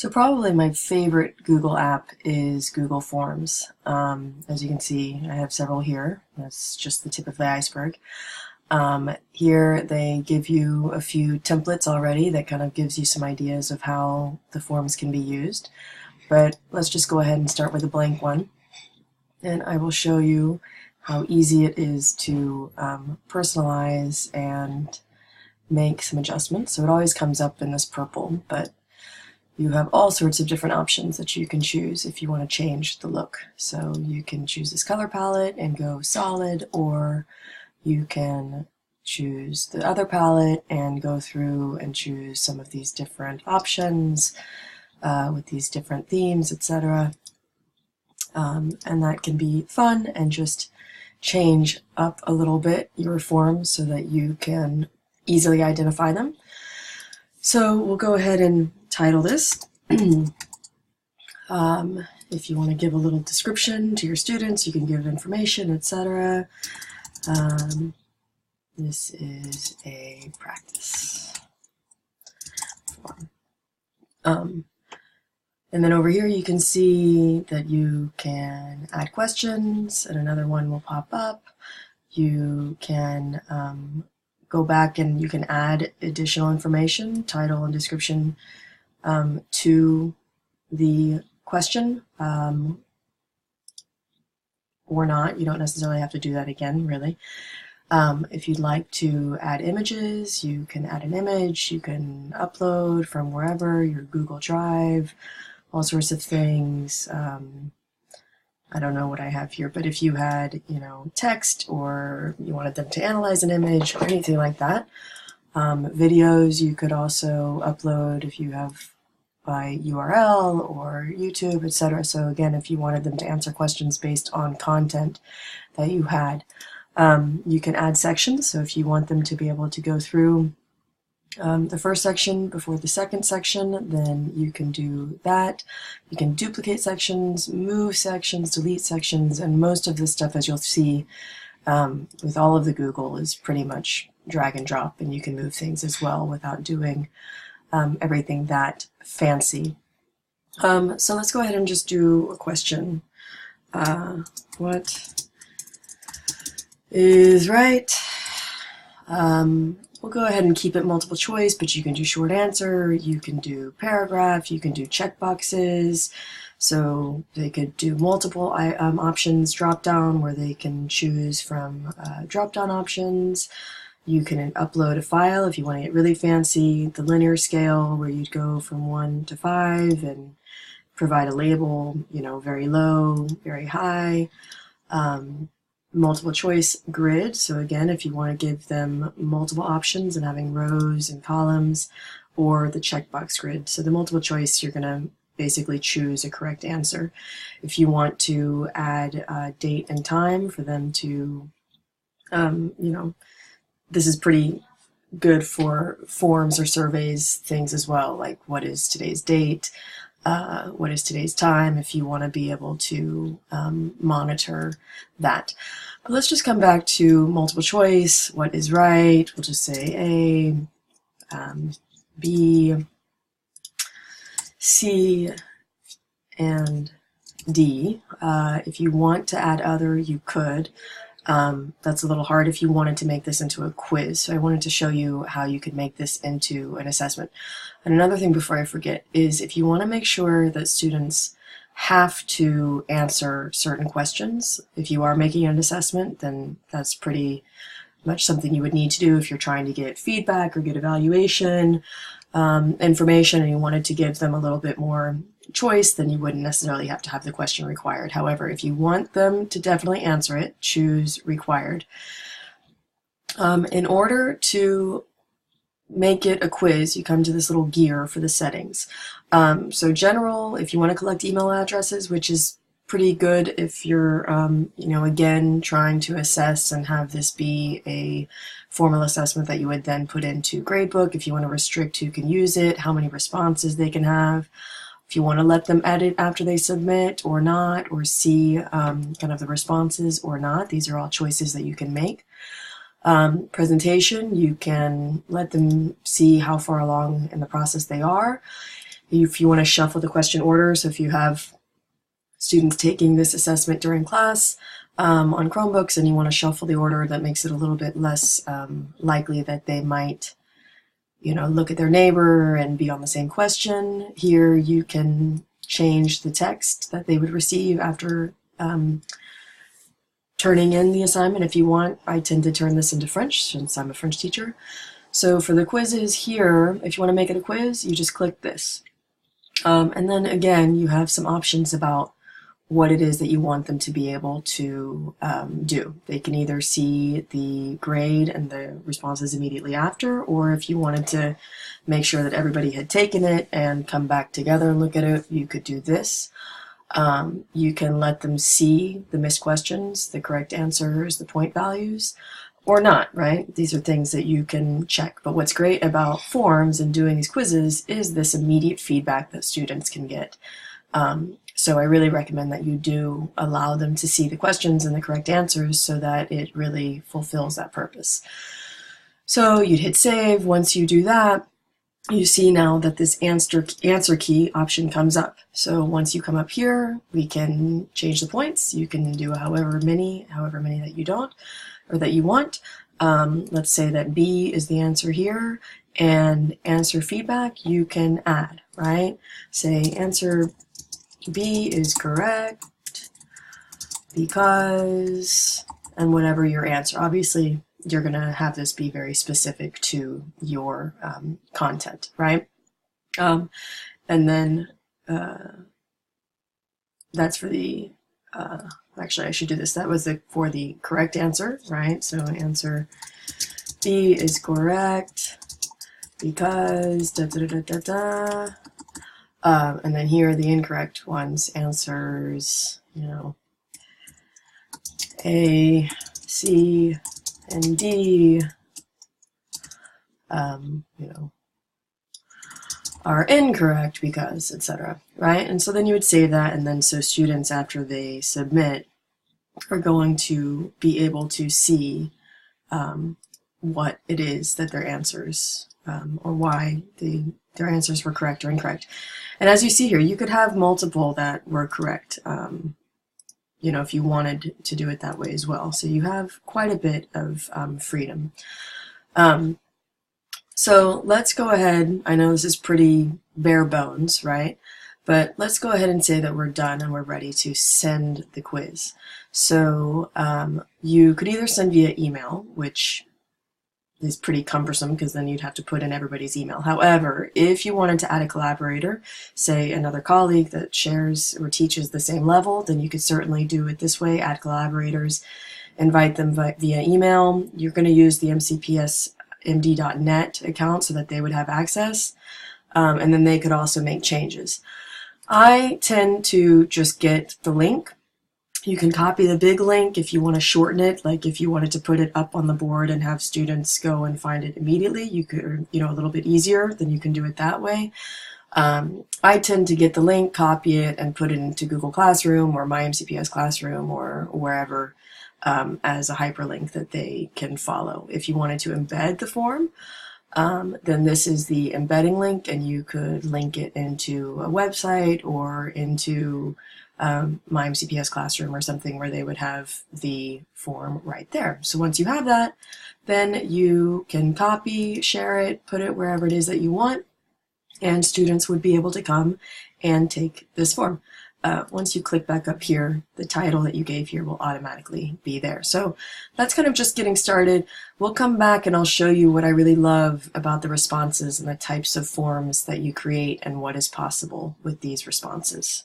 So probably my favorite Google app is Google Forms. As you can see, I have several here. That's just the tip of the iceberg. Here they give you a few templates already that kind of gives you some ideas of how the forms can be used. But let's just go ahead and start with a blank one. And I will show you how easy it is to personalize and make some adjustments. So it always comes up in this purple, but you have all sorts of different options that you can choose if you want to change the look. So you can choose this color palette and go solid, or you can choose the other palette and go through and choose some of these different options with these different themes, etc. And that can be fun and just change up a little bit your forms so that you can easily identify them. So we'll go ahead and title this. If you want to give a little description to your students, you can give information, etc. This is a practice form. And then over here you can see that you can add questions and another one will pop up. You can go back and you can add additional information, title and description, to the question, or not. You don't necessarily have to do that again, really. If you'd like to add images, you can add an image, you can upload from wherever, your Google Drive, all sorts of things. I don't know what I have here, but if you had, text, or you wanted them to analyze an image or anything like that. Videos you could also upload if you have by URL or YouTube, etc. So again, if you wanted them to answer questions based on content that you had, you can add sections. So if you want them to be able to go through the first section before the second section, then you can do that. You can duplicate sections, move sections, delete sections, and most of this stuff, as you'll see with all of the Google, is pretty much drag and drop, and you can move things as well without doing everything that fancy. So let's go ahead and just do a question. What is right? We'll go ahead and keep it multiple choice, but you can do short answer, you can do paragraph, you can do checkboxes. So they could do multiple options drop down where they can choose from drop down options. You can upload a file if you want to get really fancy, the linear scale where you'd go from 1 to 5 and provide a label, very low, very high. Multiple choice grid. So again, if you want to give them multiple options and having rows and columns, or the checkbox grid. So the multiple choice, you're going to basically choose a correct answer. If you want to add date and time for them to, this is pretty good for forms or surveys things as well, like what is today's date, what is today's time, if you want to be able to monitor that. But let's just come back to multiple choice. What is right? We'll just say A, B, C, and D. If you want to add other, you could. That's a little hard if you wanted to make this into a quiz. So I wanted to show you how you could make this into an assessment. And another thing before I forget is if you want to make sure that students have to answer certain questions, if you are making an assessment, then that's pretty much something you would need to do if you're trying to get feedback or get evaluation information and you wanted to give them a little bit more choice, then you wouldn't necessarily have to have the question required. However, if you want them to definitely answer it, choose required. In order to make it a quiz, you come to this little gear for the settings. So general, if you want to collect email addresses, which is pretty good if you're, again, trying to assess and have this be a formal assessment that you would then put into Gradebook. If you want to restrict who can use it, how many responses they can have, if you want to let them edit after they submit or not, or see kind of the responses or not, these are all choices that you can make. Presentation, you can let them see how far along in the process they are. If you want to shuffle the question order, so if you have students taking this assessment during class on Chromebooks and you want to shuffle the order, that makes it a little bit less likely that they might, look at their neighbor and be on the same question. Here you can change the text that they would receive after turning in the assignment if you want. I tend to turn this into French since I'm a French teacher. So for the quizzes here, if you want to make it a quiz, you just click this. And then again, you have some options about what it is that you want them to be able to do. They can either see the grade and the responses immediately after, or if you wanted to make sure that everybody had taken it and come back together and look at it, you could do this. You can let them see the missed questions, the correct answers, the point values, or not, right? These are things that you can check. But what's great about forms and doing these quizzes is this immediate feedback that students can get. So I really recommend that you do allow them to see the questions and the correct answers so that it really fulfills that purpose. So you'd hit save. Once you do that, you see now that this answer key option comes up. So once you come up here, we can change the points. You can do however many that you don't or that you want. Let's say that B is the answer here, and answer feedback you can add, right? Say answer B is correct because, and whatever your answer. Obviously, you're going to have this be very specific to your content, right? And then that's for the, actually I should do this. That was for the correct answer, right? So answer B is correct because da da da da da. And then here are the incorrect ones. Answers, A, C, and D, are incorrect because, etc. Right? And so then you would save that, and then so students, after they submit, are going to be able to see what it is that their answers, or why their answers were correct or incorrect. And as you see here, you could have multiple that were correct, if you wanted to do it that way as well. So you have quite a bit of freedom. So let's go ahead. I know this is pretty bare bones, right? But let's go ahead and say that we're done and we're ready to send the quiz. So you could either send via email, which is pretty cumbersome because then you'd have to put in everybody's email. However, if you wanted to add a collaborator, say another colleague that shares or teaches the same level, then you could certainly do it this way, add collaborators, invite them via email. You're going to use the mcpsmd.net account so that they would have access, and then they could also make changes. I tend to just get the link. You can copy the big link if you want to shorten it, like if you wanted to put it up on the board and have students go and find it immediately, you could, a little bit easier, then you can do it that way. I tend to get the link, copy it, and put it into Google Classroom or My MCPS Classroom or wherever as a hyperlink that they can follow. If you wanted to embed the form, then this is the embedding link, and you could link it into a website or into My MCPS Classroom or something where they would have the form right there. So once you have that, then you can copy, share it, put it wherever it is that you want, and students would be able to come and take this form. Once you click back up here, the title that you gave here will automatically be there. So that's kind of just getting started. We'll come back and I'll show you what I really love about the responses and the types of forms that you create and what is possible with these responses.